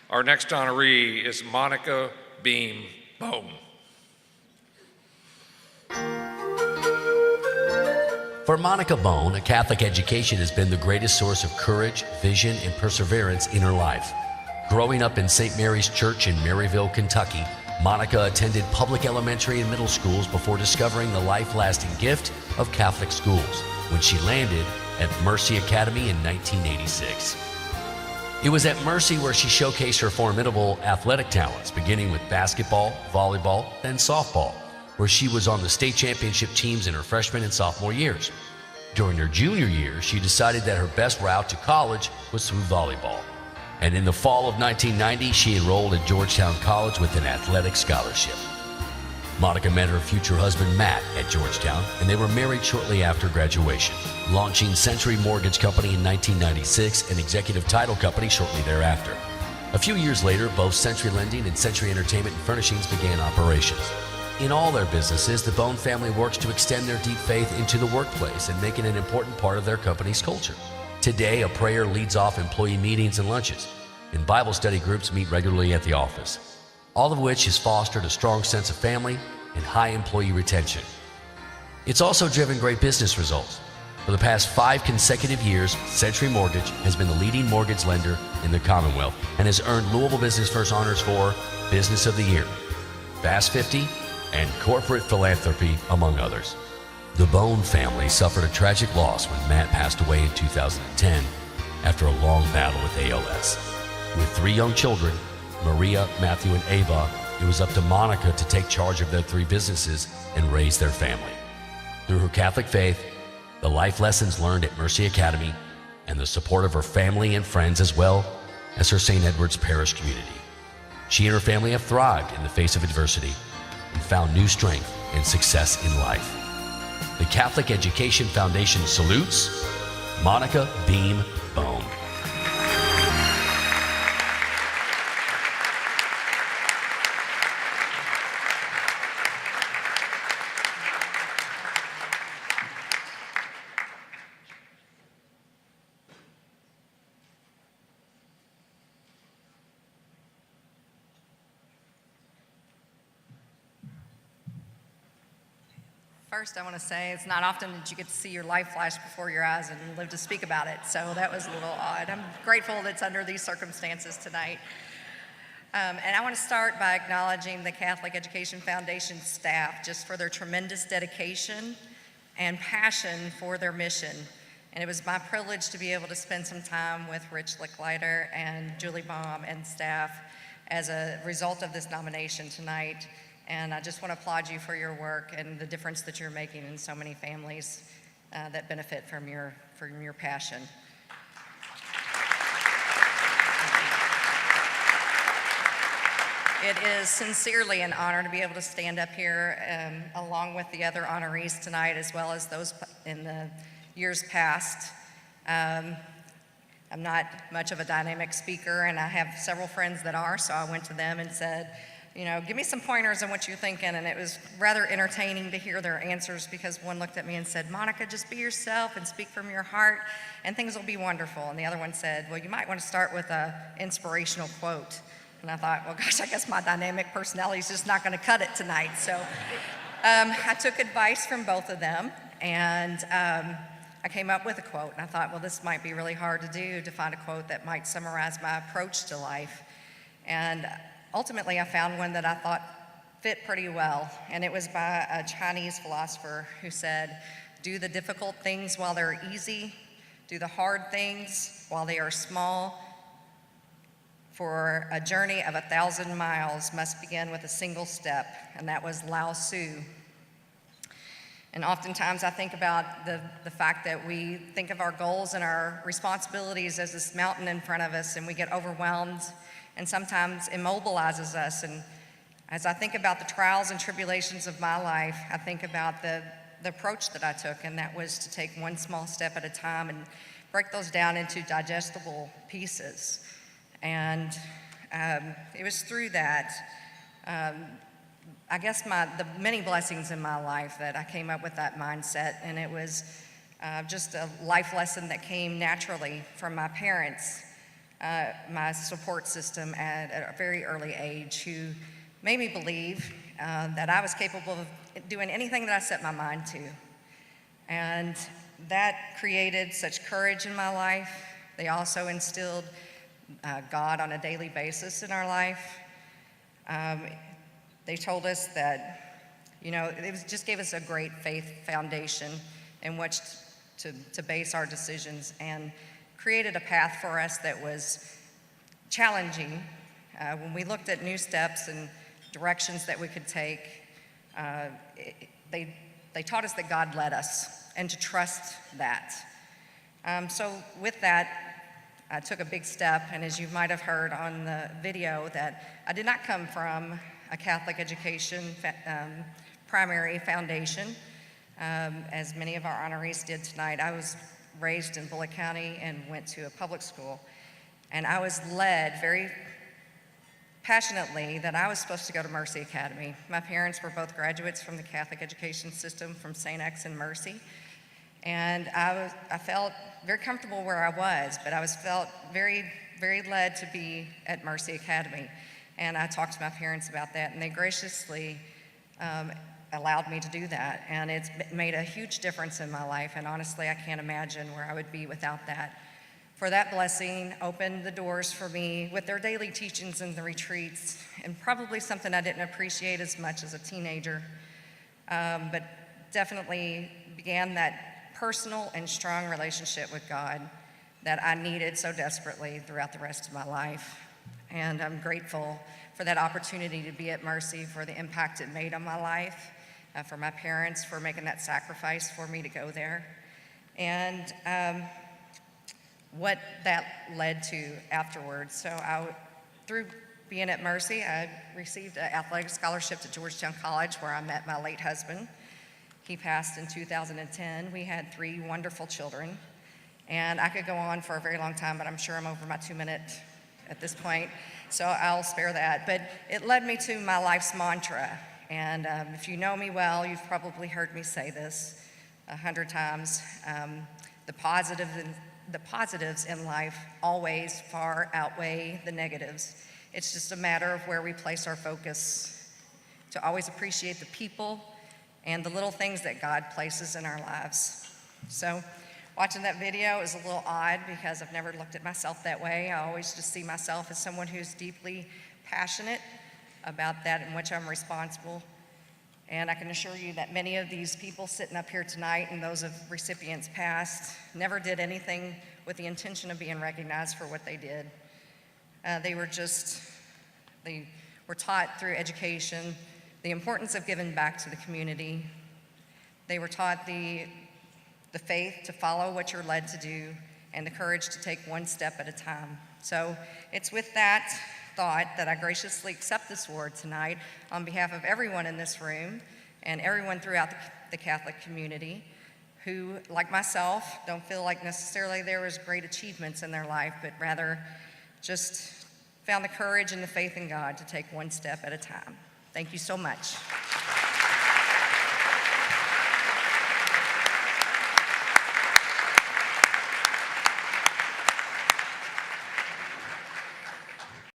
Our next honoree is Monica Beam Bohn. For Monica Bohn, a Catholic education has been the greatest source of courage, vision, and perseverance in her life. Growing up in St. Mary's Church in Maryville, Kentucky, Monica attended public elementary and middle schools before discovering the life-lasting gift of Catholic schools when she landed at Mercy Academy in 1986. It was at Mercy where she showcased her formidable athletic talents, beginning with basketball, volleyball, then softball, where she was on the state championship teams in her freshman and sophomore years. During her junior year, she decided that her best route to college was through volleyball. And in the fall of 1990, she enrolled at Georgetown College with an athletic scholarship. Monica met her future husband, Matt, at Georgetown, and they were married shortly after graduation, launching Century Mortgage Company in 1996 and Executive Title Company shortly thereafter. A few years later, both Century Lending and Century Entertainment and Furnishings began operations. In all their businesses, the Bohn family works to extend their deep faith into the workplace and make it an important part of their company's culture. Today, a prayer leads off employee meetings and lunches, and Bible study groups meet regularly at the office, all of which has fostered a strong sense of family and high employee retention. It's also driven great business results. For the past 5 consecutive years, Century Mortgage has been the leading mortgage lender in the Commonwealth and has earned Louisville Business First honors for Business of the Year, Fast 50, and Corporate Philanthropy, among others. The Bohn family suffered a tragic loss when Matt passed away in 2010 after a long battle with ALS. With 3 young children, Maria, Matthew, and Ava, it was up to Monica to take charge of their 3 businesses and raise their family. Through her Catholic faith, the life lessons learned at Mercy Academy, and the support of her family and friends, as well as her St. Edward's Parish community, she and her family have thrived in the face of adversity and found new strength and success in life. The Catholic Education Foundation salutes Monica Beam Bohn. First, I want to say it's not often that you get to see your life flash before your eyes and live to speak about it, so that was a little odd. I'm grateful that it's under these circumstances tonight. And I want to start by acknowledging the Catholic Education Foundation staff just for their tremendous dedication and passion for their mission. And it was my privilege to be able to spend some time with Rich Licklider and Julie Baum and staff as a result of this nomination tonight. And I just want to applaud you for your work and the difference that you're making in so many families that benefit from your passion. It is sincerely an honor to be able to stand up here along with the other honorees tonight, as well as those in the years past. I'm not much of a dynamic speaker, and I have several friends that are, so I went to them and said, you know, give me some pointers on what you're thinking. And it was rather entertaining to hear their answers, because one looked at me and said, Monica, just be yourself and speak from your heart and things will be wonderful. And the other one said, well, you might want to start with an inspirational quote. And I thought, well, gosh, I guess my dynamic personality is just not going to cut it tonight. So I took advice from both of them, and I came up with a quote. And I thought, well, this might be really hard to do, to find a quote that might summarize my approach to life. And ultimately, I found one that I thought fit pretty well, and it was by a Chinese philosopher who said, do the difficult things while they're easy, do the hard things while they are small, for a journey of 1,000 miles must begin with a single step, and that was Lao Tzu. And oftentimes I think about the fact that we think of our goals and our responsibilities as this mountain in front of us, and we get overwhelmed and sometimes immobilizes us. And as I think about the trials and tribulations of my life, I think about the approach that I took, and that was to take one small step at a time and break those down into digestible pieces. And it was through that, I guess the many blessings in my life, that I came up with that mindset. And it was just a life lesson that came naturally from my parents. my support system at a very early age, who made me believe that I was capable of doing anything that I set my mind to. And that created such courage in my life. They also instilled God on a daily basis in our life. They told us that, just gave us a great faith foundation in which to base our decisions, and created a path for us that was challenging. When we looked at new steps and directions that we could take, they taught us that God led us and to trust that. So with that, I took a big step, and as you might have heard on the video, that I did not come from a Catholic education primary foundation, as many of our honorees did tonight. I was raised in Bullitt County and went to a public school, and I was led very passionately that I was supposed to go to Mercy Academy. My parents were both graduates from the Catholic education system from St. X and Mercy, and I felt very comfortable where I was, but I felt very, very led to be at Mercy Academy. And I talked to my parents about that, and they graciously allowed me to do that. And it's made a huge difference in my life, and honestly, I can't imagine where I would be without that. For that blessing opened the doors for me with their daily teachings and the retreats, and probably something I didn't appreciate as much as a teenager, but definitely began that personal and strong relationship with God that I needed so desperately throughout the rest of my life. And I'm grateful for that opportunity to be at Mercy, for the impact it made on my life, for my parents for making that sacrifice for me to go there, and what that led to afterwards. So through being at Mercy, I received an athletic scholarship to Georgetown College, where I met my late husband. He passed in 2010. We had 3 wonderful children, and I could go on for a very long time, but I'm sure I'm over my 2 minutes at this point, so I'll spare that. But it led me to my life's mantra, and if you know me well, you've probably heard me say this 100 times. The positives in life always far outweigh the negatives. It's just a matter of where we place our focus, to always appreciate the people and the little things that God places in our lives. So watching that video is a little odd because I've never looked at myself that way. I always just see myself as someone who's deeply passionate about that in which I'm responsible. And I can assure you that many of these people sitting up here tonight, and those of recipients past, never did anything with the intention of being recognized for what they did. They were taught through education the importance of giving back to the community. They were taught the faith to follow what you're led to do, and the courage to take one step at a time. So it's with that thought that I graciously accept this award tonight on behalf of everyone in this room and everyone throughout the Catholic community who, like myself, don't feel like necessarily there was great achievements in their life, but rather just found the courage and the faith in God to take one step at a time. Thank you so much.